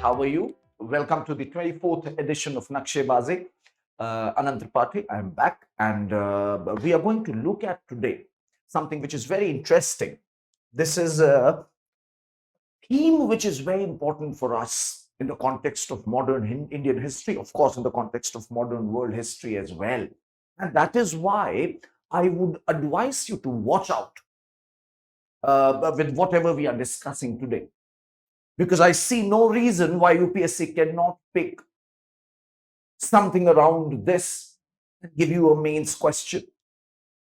How are you? Welcome to the 24th edition of Nakshebaazi. Anant Tripathi, I am back, and we are going to look at today something which is very interesting. This is a theme which is very important for us in the context of modern Indian history, of course, in the context of modern world history as well. And that is why I would advise you to watch out with whatever we are discussing today. Because I see no reason why UPSC cannot pick something around this and give you a mains question,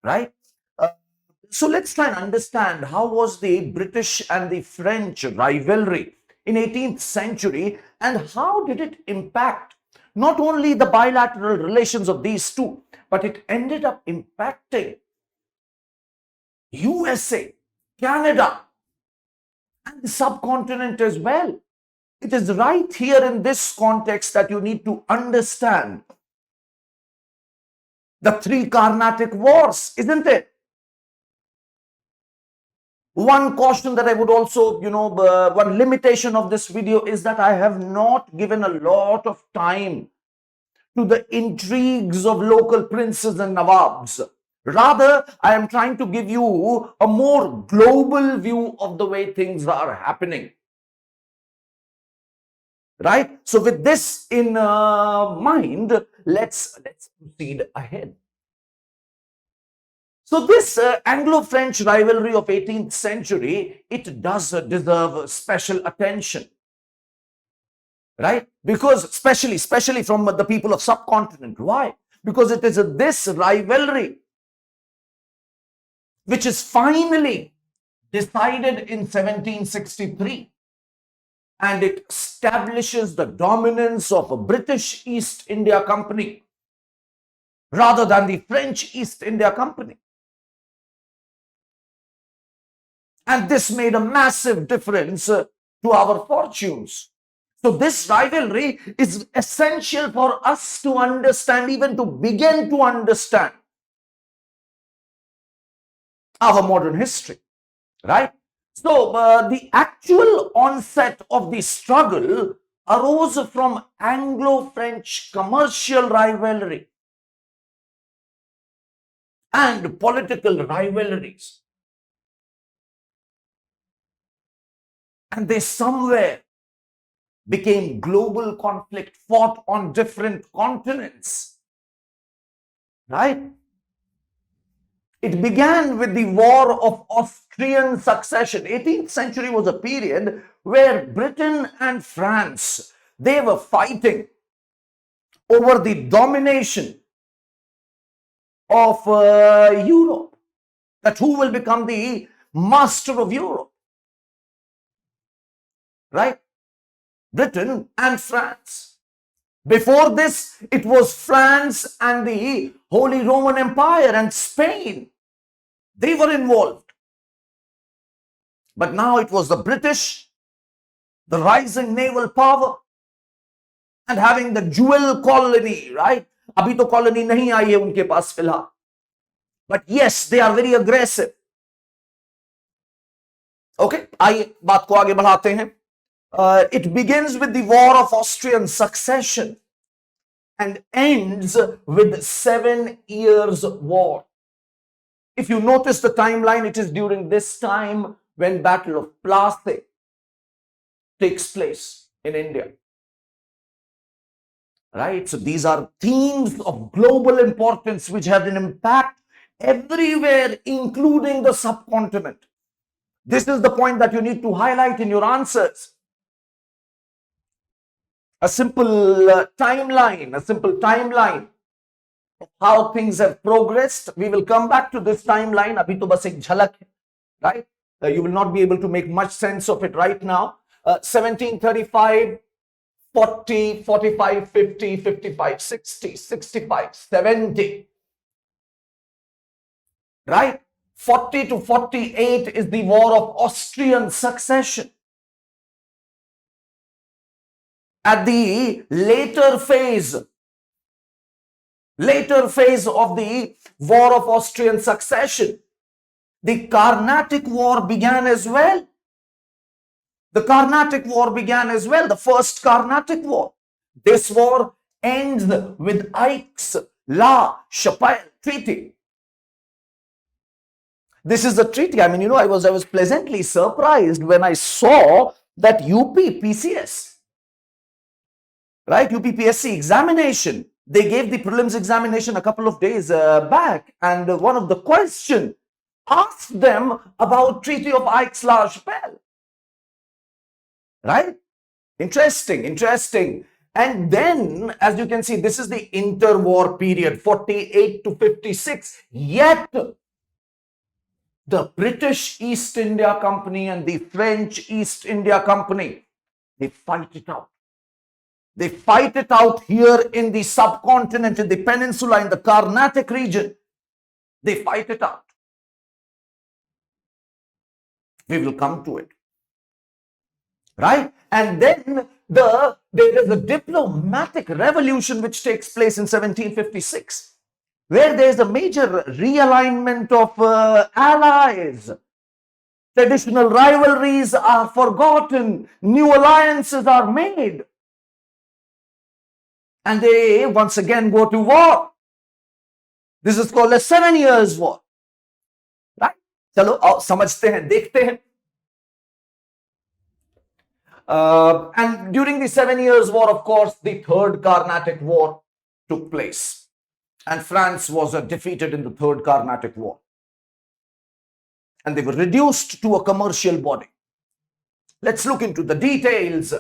right? So let's try and understand how was the British and the French rivalry in 18th century and how did it impact not only the bilateral relations of these two, but it ended up impacting USA, Canada, and the subcontinent as well. It is right here in this context that you need to understand the three Carnatic Wars, isn't it? One caution that I would also, one limitation of this video is that I have not given a lot of time to the intrigues of local princes and nawabs. Rather, I am trying to give you a more global view of the way things are happening. Right? So with this in mind, let's proceed ahead. So this Anglo-French rivalry of 18th century, it does deserve special attention. Right? Because especially from the people of subcontinent. Why? Because it is this rivalry which is finally decided in 1763. And it establishes the dominance of a British East India Company rather than the French East India Company. And this made a massive difference to our fortunes. So this rivalry is essential for us to understand, even to begin to understand our modern history, right? So the actual onset of the struggle arose from Anglo-French commercial rivalry and political rivalries. And they somewhere became global conflict fought on different continents, right? It began with the War of Austrian Succession. 18th century was a period where Britain and France, they were fighting over the domination of Europe. That who will become the master of Europe, right? Britain and France. Before this, it was France and the Holy Roman Empire and Spain. They were involved. But now it was the British, the rising naval power, and having the jewel colony, right? Abhi to colony nahi aayi hai unke paas filhal. But yes, they are very aggressive. Okay, आइए बात को आगे बढ़ाते हैं. It begins with the War of Austrian Succession and ends with 7 years war. If you notice the timeline, it is during this time when Battle of Plassey takes place in India. Right? So these are themes of global importance which have an impact everywhere, including the subcontinent. This is the point that you need to highlight in your answers. A simple timeline of how things have progressed. We will come back to this timeline. Abhi to bas ek jhalak hai, right? You will not be able to make much sense of it right now. 1735, 40, 45, 50, 55, 60, 65, 70. Right? 40 to 48 is the War of Austrian Succession. At the later phase of the War of Austrian Succession, the Carnatic War began as well. The Carnatic War began as well, the first Carnatic War. This war ends with Aix-la-Chapelle Treaty. This is the treaty. I mean, I was pleasantly surprised when I saw that UPPCS, right, UPPSC examination, they gave the prelims examination a couple of days back, and one of the questions asked them about Treaty of Aix-la-Chapelle. Right? Interesting. And then, as you can see, this is the interwar period, 48 to 56. Yet, the British East India Company and the French East India Company, they fight it out. They fight it out here in the subcontinent, in the peninsula, in the Carnatic region. They fight it out. We will come to it. Right? And then there is a diplomatic revolution which takes place in 1756, where there is a major realignment of allies. Traditional rivalries are forgotten. New alliances are made. And they once again go to war. This is called a 7 Years' War. Right? Chalo, samajhte hain, dekhte hain. And during the 7 Years' War, of course, the Third Carnatic War took place. And France was defeated in the Third Carnatic War. And they were reduced to a commercial body. Let's look into the details.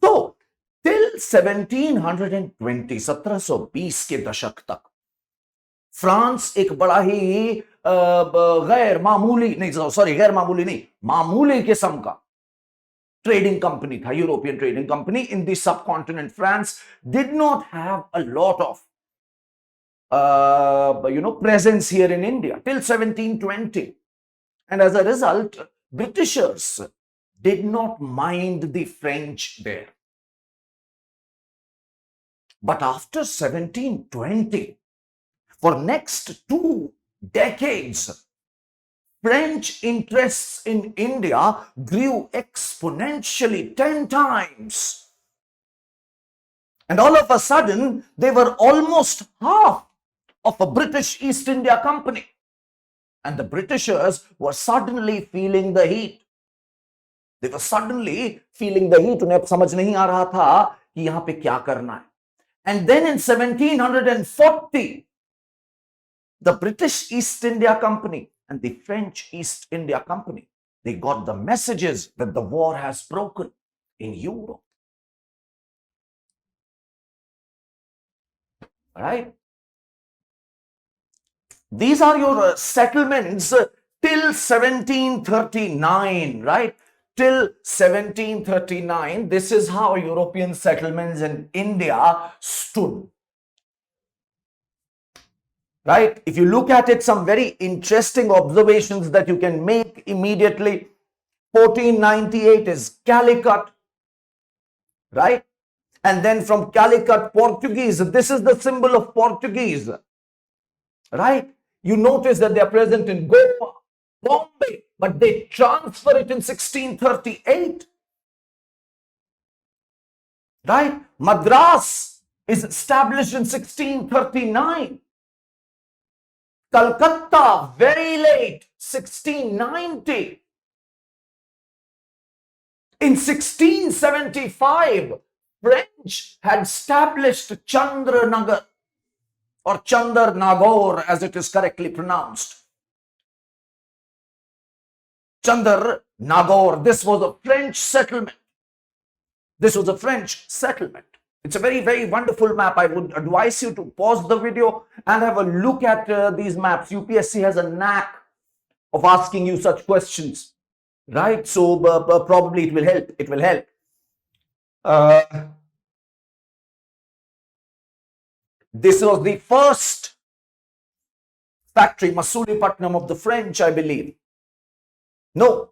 So, till 1720, 1720 के दशक तक, France एक बड़ा ही गैर मामूली नहीं, मामूली किस्म का trading company tha, European trading company in the subcontinent. France did not have a lot of presence here in India till 1720. And as a result, Britishers did not mind the French there. But after 1720, for next 2 decades, French interests in India grew exponentially 10 times. And all of a sudden, they were almost half of a British East India Company. And the Britishers were suddenly feeling the heat. They were suddenly feeling the heat. उन्हें अब समझ नहीं आ रहा था कि यहाँ पे क्या करना है. And then in 1740, the British East India Company and the French East India Company, they got the messages that the war has broken in Europe. All right? These are your settlements till 1739, right? Till 1739, this is how European settlements in India stood. Right? If you look at it, some very interesting observations that you can make immediately. 1498 is Calicut, right? And then from Calicut, Portuguese. This is the symbol of Portuguese, right? You notice that they are present in Goa, Bombay, but they transfer it in 1638, right? Madras is established in 1639. Calcutta, very late, 1690. In 1675, French had established Chandranagar, or Chandar-Nagore as it is correctly pronounced. Chandar-Nagore, this was a French settlement. This was a French settlement. It's a very, very wonderful map. I would advise you to pause the video and have a look at these maps. UPSC has a knack of asking you such questions, right? So probably it will help. It will help. This was the first factory, Masulipatam of the French, I believe. No,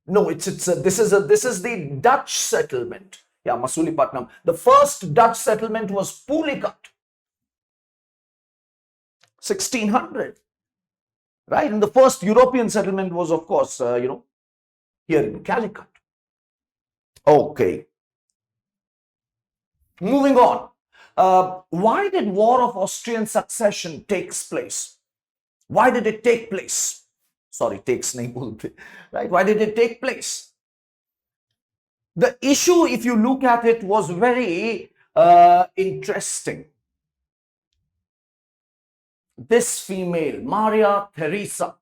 this is the Dutch settlement. Yeah, Masulipatam. The first Dutch settlement was Pulicat, 1600. right? And the first European settlement was, of course, here in Calicut. Okay. Moving on. Why did War of Austrian Succession takes place? Why did it take place? Sorry, takes nahi bolte, right? Why did it take place? The issue, if you look at it, was very interesting. This female, Maria Theresa,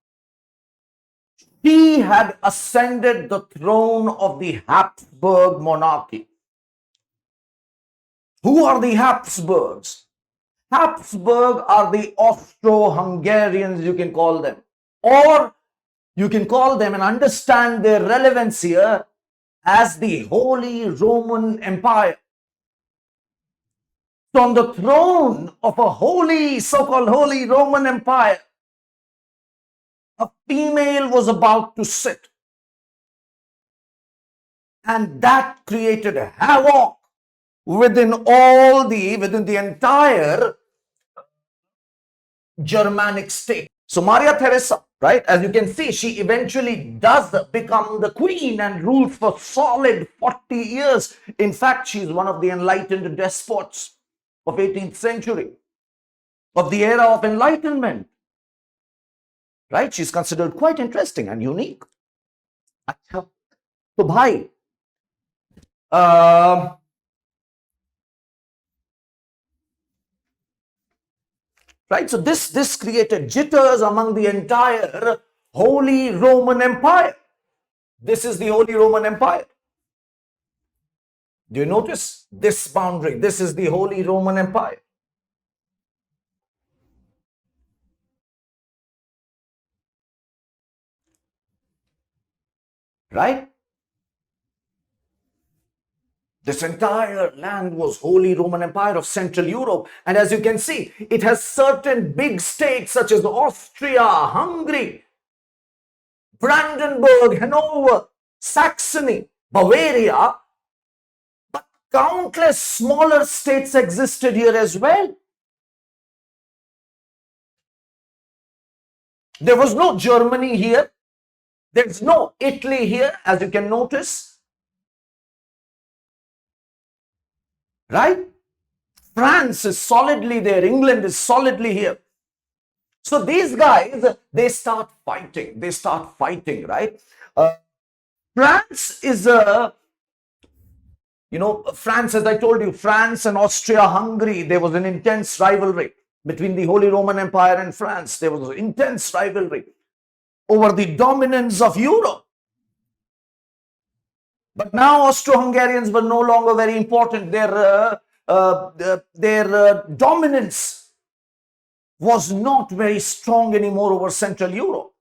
she had ascended the throne of the Habsburg monarchy. Who are the Habsburgs? Habsburg are the Austro-Hungarians, you can call them. Or you can call them and understand their relevance here as the Holy Roman Empire. So on the throne of a holy, so-called Holy Roman Empire, a female was about to sit. And that created havoc within the entire Germanic state. So Maria Theresa, right, as you can see, she eventually does become the queen and rules for solid 40 years. In fact, she's one of the enlightened despots of 18th century, of the era of enlightenment, right? She's considered quite interesting and unique. So bhai, right? So this created jitters among the entire Holy Roman Empire. This is the Holy Roman Empire. Do you notice this boundary? This is the Holy Roman Empire. Right? This entire land was Holy Roman Empire of Central Europe. And as you can see, it has certain big states such as Austria, Hungary, Brandenburg, Hanover, Saxony, Bavaria. But countless smaller states existed here as well. There was no Germany here. There's no Italy here, as you can notice. Right? France is solidly there. England is solidly here. So these guys, they start fighting. Right? France is France, as I told you, France and Austria-Hungary, there was an intense rivalry between the Holy Roman Empire and France. There was an intense rivalry over the dominance of Europe. But now Austro-Hungarians were no longer very important. Their dominance was not very strong anymore over Central Europe.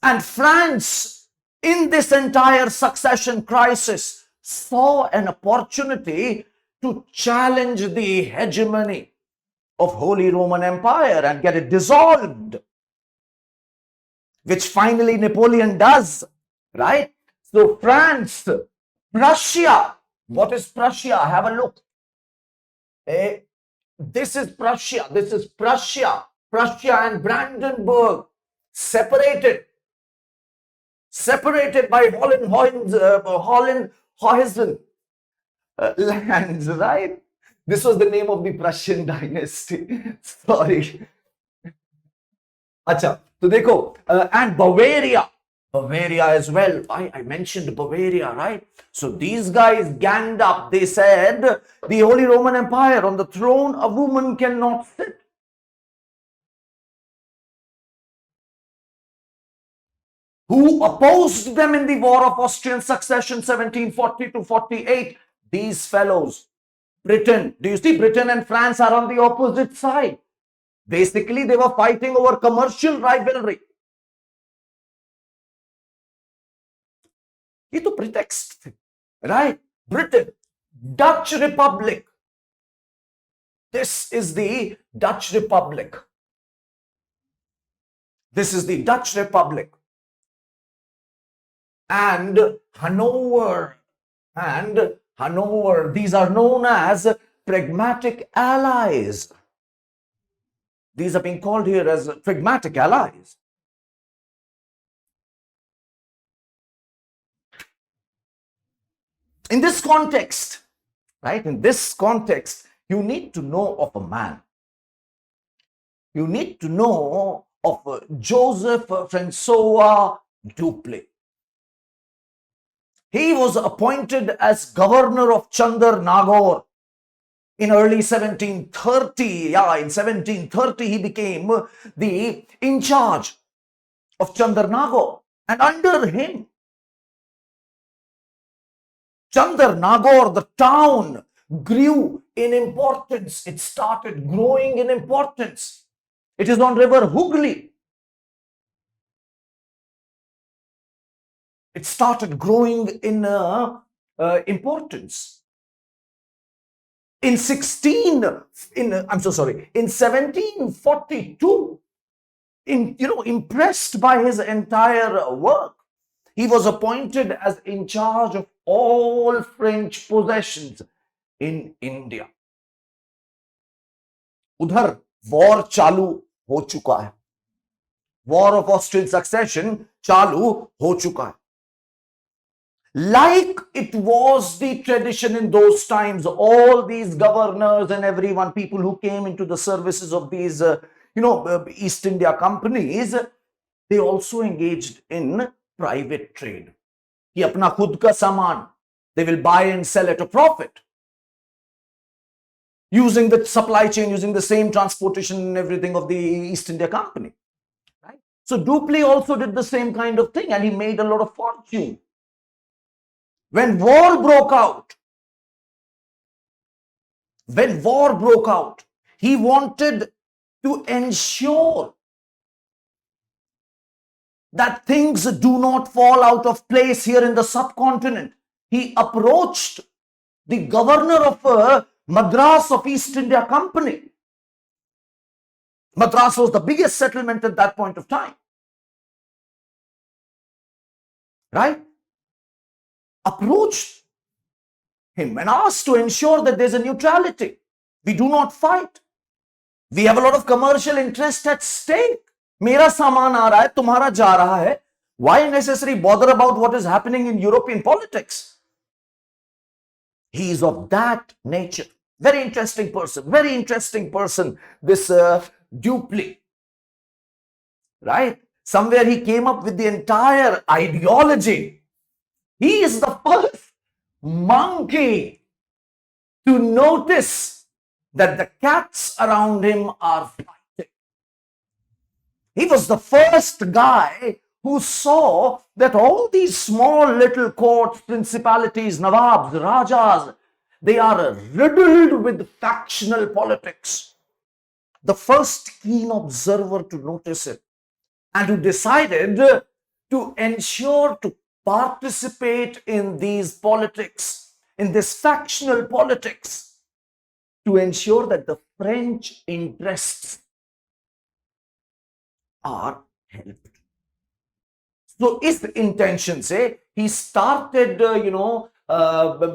And France, in this entire succession crisis, saw an opportunity to challenge the hegemony of Holy Roman Empire and get it dissolved, which finally Napoleon does, right? So France, Prussia. What is Prussia? Have a look. This is Prussia. Prussia and Brandenburg separated by Holland-Hohenzollern lands, right? This was the name of the Prussian dynasty. Sorry. Acha, so dekho, and Bavaria as well. I mentioned Bavaria, right? So these guys ganged up. They said, the Holy Roman Empire, on the throne, a woman cannot sit. Who opposed them in the War of Austrian Succession 1740 to 48? These fellows. Britain. Do you see? Britain and France are on the opposite side. Basically, they were fighting over commercial rivalry. ये तो pretext थे, right? Britain, Dutch Republic. This is the Dutch Republic. And Hanover, these are known as pragmatic allies. These are being called here as pragmatic allies. In this context, right, in this context, you need to know of a man. You need to know of Joseph Francoise Dupleix. He was appointed as governor of Chandernagore in early 1730. Yeah, in 1730, he became the in charge of Chandernagore. And under him, Chandernagore, the town, grew in importance. It started growing in importance. It is on river Hooghly. It started growing in importance. In 1742, impressed by his entire work, he was appointed as in charge of all French possessions in India. उधर war चालू हो चुका है. War of Austrian Succession चालू हो चुका है. Like it was the tradition in those times, all these governors and everyone, people who came into the services of these, East India companies, they also engaged in private trade. कि अपना खुद का सामान, they will buy and sell at a profit, using the supply chain, using the same transportation and everything of the East India Company. Right? So Dupleix also did the same kind of thing, and he made a lot of fortune. When war broke out, he wanted to ensure that things do not fall out of place here in the subcontinent. He approached the governor of Madras of East India Company. Madras was the biggest settlement at that point of time. Right? Approached him and asked to ensure that there's a neutrality. We do not fight. We have a lot of commercial interest at stake. मेरा सामान आ रहा है, तुम्हारा जा रहा है. Why necessarily bother about what is happening in European politics? He is of that nature. Very interesting person, this Dupleix. Right? Somewhere he came up with the entire ideology. He is the first monkey to notice that the cats around him are fighting. He was the first guy who saw that all these small little courts, principalities, nawabs, rajas, they are riddled with factional politics. The first keen observer to notice it, and who decided to ensure to participate in these politics, in this factional politics, to ensure that the French interests are helped. So इस intention से he started,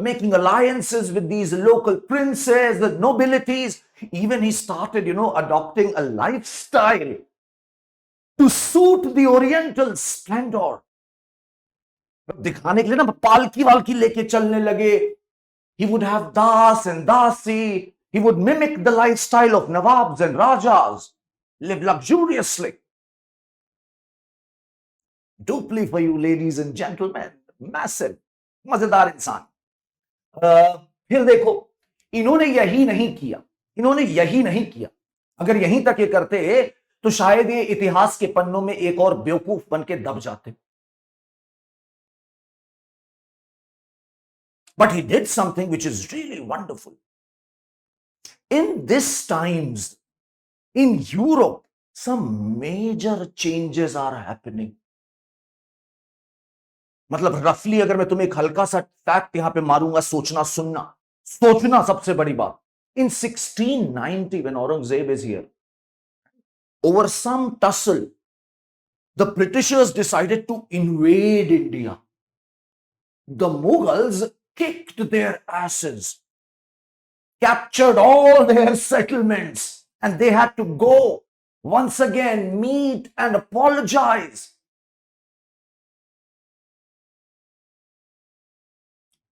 making alliances with these local princes, the nobilities. Even he started, adopting a lifestyle to suit the Oriental splendor. दिखाने के लिए ना पालकी वालकी लेके चलने लगे. He would have das and dasi. He would mimic the lifestyle of nawabs and rajas, live luxuriously. Dupleix for you, ladies and gentlemen, massive, मजेदार इंसान. फिर देखो, इन्होंने यही नहीं किया. अगर यहीं तक ये करते तो शायद ये इतिहास के पन्नों में एक और बेवकूफ बन के दब जाते. But he did something which is really wonderful. In these times, in Europe, some major changes are happening. मतलब रफली अगर मैं तुम्हें एक हल्का सा फैक्ट यहां पे मारूंगा, सोचना सबसे बड़ी बात. In 1690, when Aurangzeb is here, over some tussle, the Britishers decided to invade India. The Mughals kicked their asses, captured all their settlements, And they had to go once again, meet and apologize.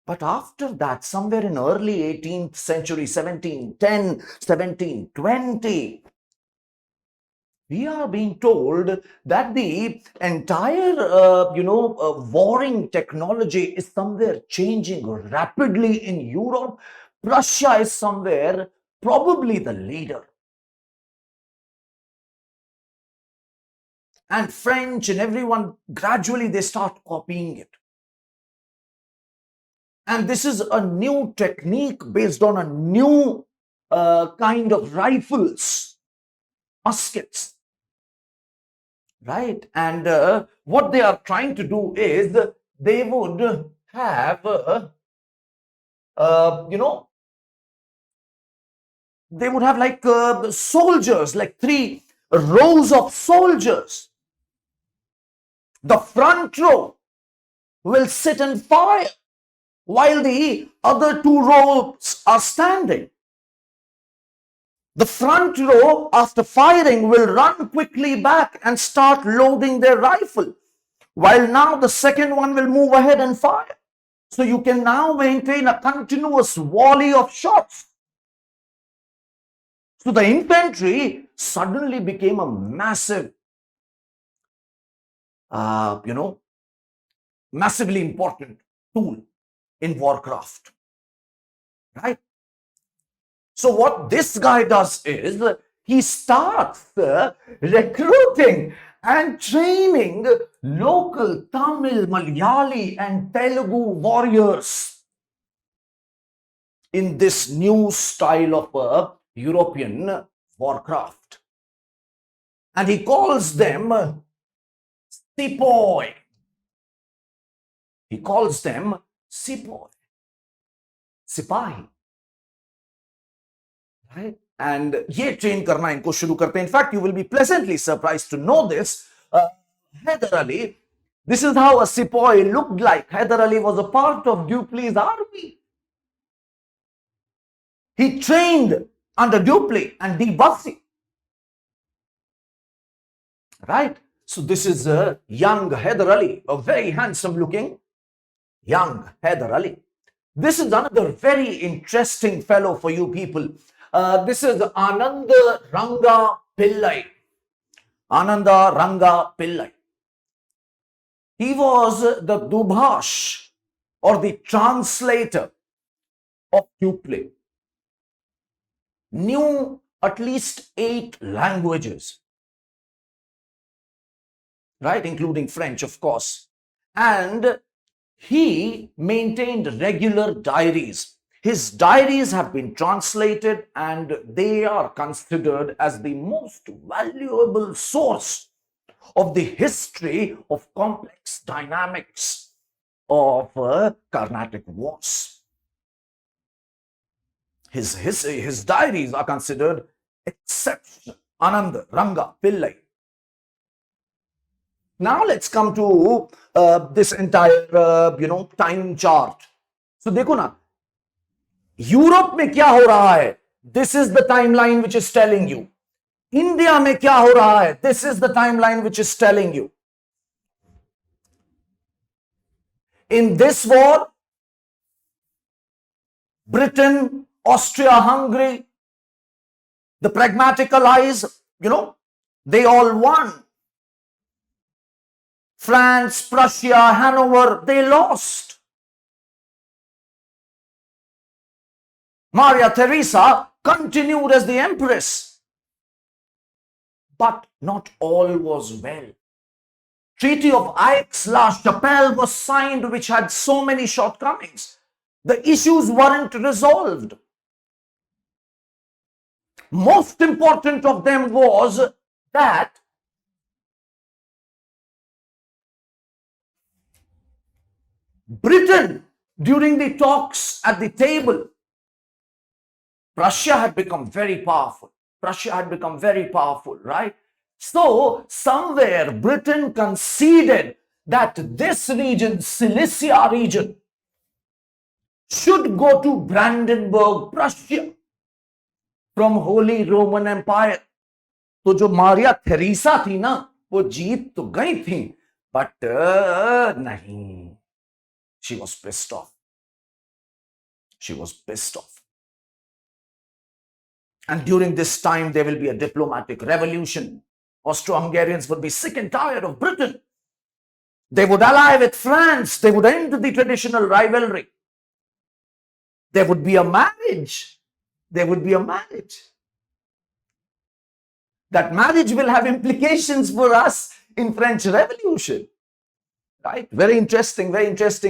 But after that, somewhere in early 18th century, 1710, 1720, we are being told that the entire, warring technology is somewhere changing rapidly in Europe. Prussia is somewhere probably the leader. And French and everyone, gradually they start copying it. And this is a new technique based on a new kind of rifles, muskets, right? And what they are trying to do is they would have, they would have like soldiers, like 3 rows of soldiers. The front row will sit and fire while the other 2 rows are standing. The front row, after firing, will run quickly back and start loading their rifle, while now the second one will move ahead and fire. So you can now maintain a continuous volley of shots. So the infantry suddenly became a massive, massively important tool in warcraft, right? So what this guy does is he starts recruiting and training local Tamil, Malayali and Telugu warriors in this new style of European warcraft. And he calls them Sepoy. He calls them Sepoy, Sipahi, right? And ये train करना इनको शुरू करते हैं. In fact, you will be pleasantly surprised to know this. Hyder Ali, this is how a Sepoy looked like. Hyder Ali was a part of Dupleix's army. He trained under Dupleix and Debussy, right? So this is a young Hyder Ali, a very handsome looking young Hyder Ali. This is another very interesting fellow for you people. This is Anandarangapillai. Anandarangapillai. He was the Dubhash, or the translator of Dupleix. Knew at least 8 languages, right, including French, of course. And he maintained regular diaries. His diaries have been translated and they are considered as the most valuable source of the history of complex dynamics of Carnatic Wars. His diaries are considered exceptional. Anandarangapillai. Now let's come to this entire time chart. So देखो ना, Europe में क्या हो रहा है? This is the timeline which is telling you. India में क्या हो रहा है? This is the timeline which is telling you. In this war, Britain, Austria-Hungary, the pragmatic allies, they all won. France, Prussia, Hanover, they lost. Maria Theresa continued as the empress. But not all was well. Treaty of Aix-la-Chapelle was signed, which had so many shortcomings. The issues weren't resolved. Most important of them was that Britain, during the talks at the table, Prussia had become very powerful. Right? So, somewhere Britain conceded that this region, Silesia region, should go to Brandenburg, Prussia. from Holy Roman Empire. तो जो Maria Theresa थी ना, वो जीत तो गई थी, but नहीं, she was pissed off. She was pissed off. And during this time, there will be a diplomatic revolution. Austro-Hungarians would be sick and tired of Britain. They would ally with France. They would end the traditional rivalry. There would be a marriage. There would be a marriage. That marriage will have implications for us in French Revolution. Right? Very interesting, canvas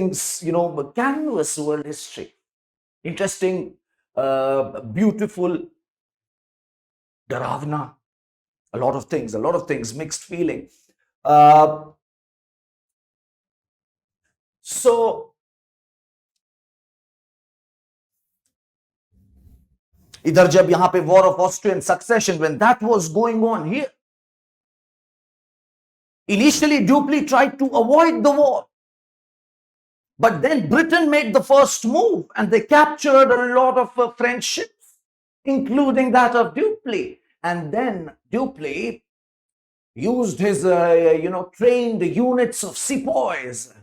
world history. Interesting, beautiful, Dharavna. A lot of things, mixed feeling. So, इधर जब यहाँ पे War of Austrian Succession, when that was going on here, initially Dupleix tried to avoid the war. But then Britain made the first move and they captured a lot of French ships, including that of Dupleix. And then Dupleix used his, trained units of sepoys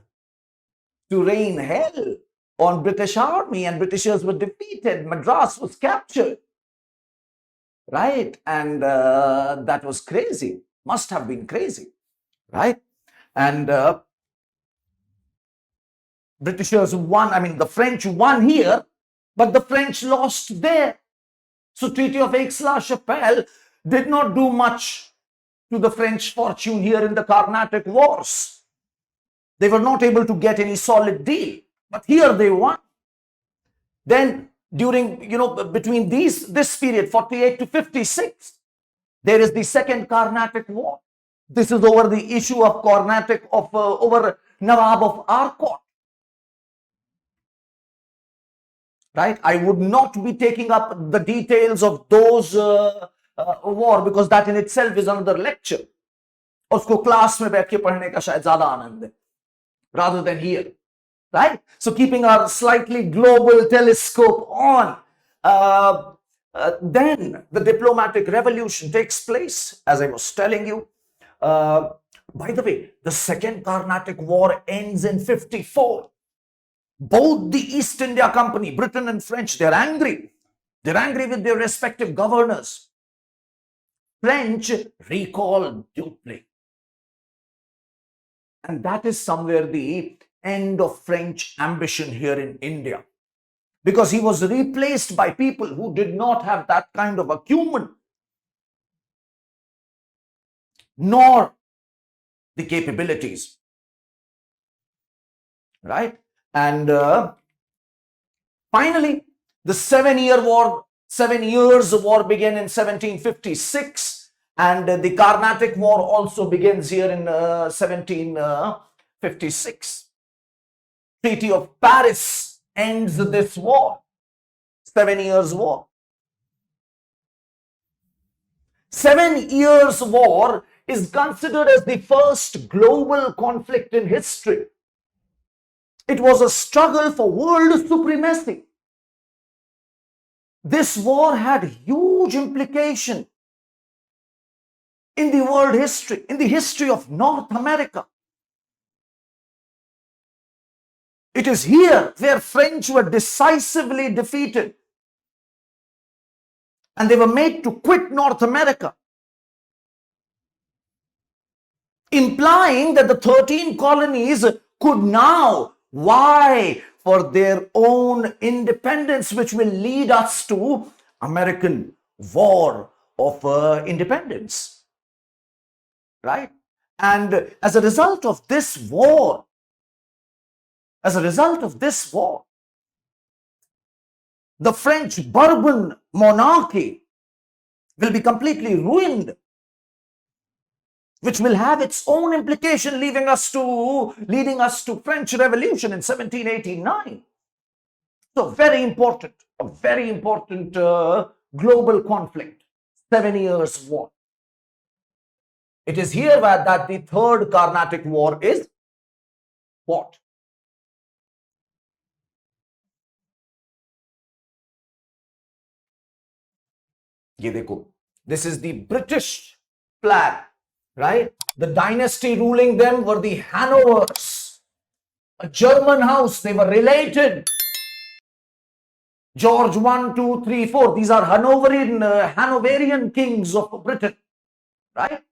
to rain hell on British army, and Britishers were defeated. Madras was captured, right? And that was crazy. Must have been crazy, right? And Britishers won. The French won here, but the French lost there. So Treaty of Aix-la-Chapelle did not do much to the French fortune here in the Carnatic Wars. They were not able to get any solid deal, but here they won. Then during, between this period, 48 to 56, there is the Second Carnatic War. This is over the issue of Carnatic, over Nawab of Arcot. Right? I would not be taking up the details of those war, because that in itself is another lecture. Usko class mein baith ke padhne ka shayad zyada aanand hai, rather than here. Right? So keeping our slightly global telescope on, then the diplomatic revolution takes place, as I was telling you. By the way, the Second Carnatic War ends in 54. Both the East India Company, Britain and French, they're angry. They're angry with their respective governors. French recall Dupleix. And that is somewhere the end of French ambition here in India, because he was replaced by people who did not have that kind of acumen nor the capabilities, right? And finally, the 7 years of war began in 1756, and the Carnatic War also begins here in 1756. Treaty of Paris ends this war, 7 years war. 7 years war is considered as the first global conflict in history. It was a struggle for world supremacy. This war had huge implication in the world history, in the history of North America. It is here where French were decisively defeated and they were made to quit North America, implying that the 13 colonies could now vie for their own independence, which will lead us to American War of Independence, right? And as a result of this war, the French Bourbon monarchy will be completely ruined, which will have its own implication, leading us to French Revolution in 1789. So very important, a very important global conflict, 7 years war. It is here that the Third Carnatic War is fought. ये देखो, this is the British flag, right? The dynasty ruling them were the Hanovers, a German house. They were related. George 1, 2, 3, 4. These are Hanoverian kings of Britain, right?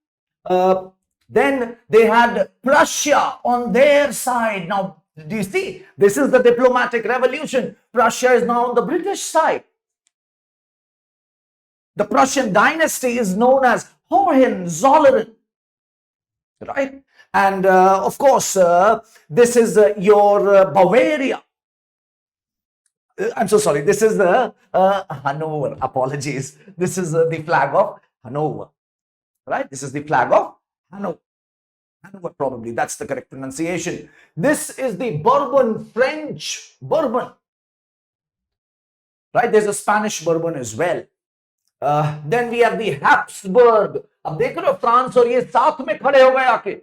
Then they had Prussia on their side. Now, do you see? This is the diplomatic revolution. Prussia is now on the British side. The Prussian dynasty is known as Hohenzollern, right? And of course, this is your Bavaria. I'm so sorry. This is the Hanover. Apologies. This is the flag of Hanover, right? This is the flag of Hanover. Hanover, probably. That's the correct pronunciation. This is the Bourbon, French Bourbon, right? There's a Spanish Bourbon as well. Then we have the Habsburg. अब देख रहे हो France और ये साथ में खड़े हो गए आके,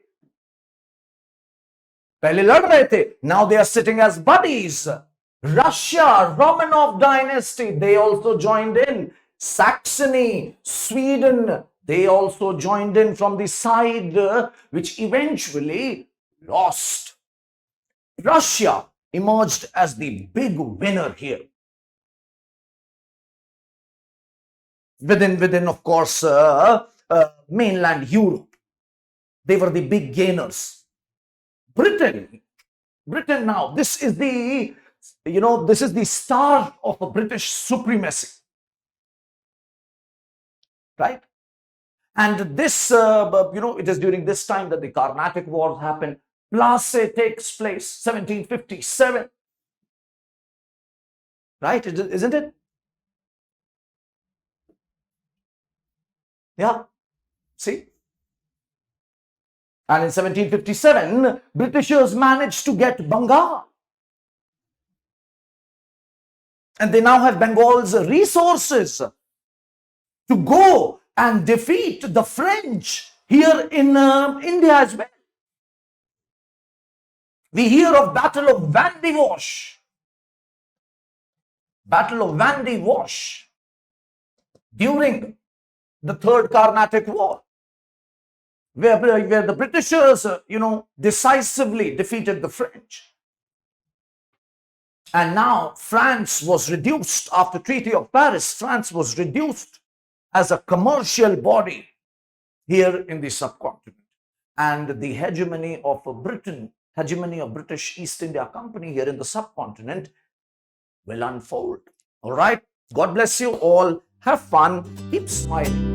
पहले लड़ रहे थे. Now they are sitting as buddies. Russia, Romanov dynasty, they also joined in. Saxony, Sweden, they also joined in from the side which eventually lost. Russia emerged as the big winner here. Within of course, mainland Europe, they were the big gainers. Britain now, this is the, this is the start of a British supremacy, right? And this, it is during this time that the Carnatic Wars happen. Plassey takes place, 1757, right? Isn't it? Yeah, see? And in 1757, Britishers managed to get Bengal. And they now have Bengal's resources to go and defeat the French here in India as well. We hear of Battle of Vandy Wash. Battle of Vandy Wash during the Third Carnatic War, where the Britishers, decisively defeated the French. And now France was reduced after Treaty of Paris. France was reduced as a commercial body here in the subcontinent. And the hegemony of British East India Company here in the subcontinent will unfold. All right. God bless you all. Have fun. Keep smiling.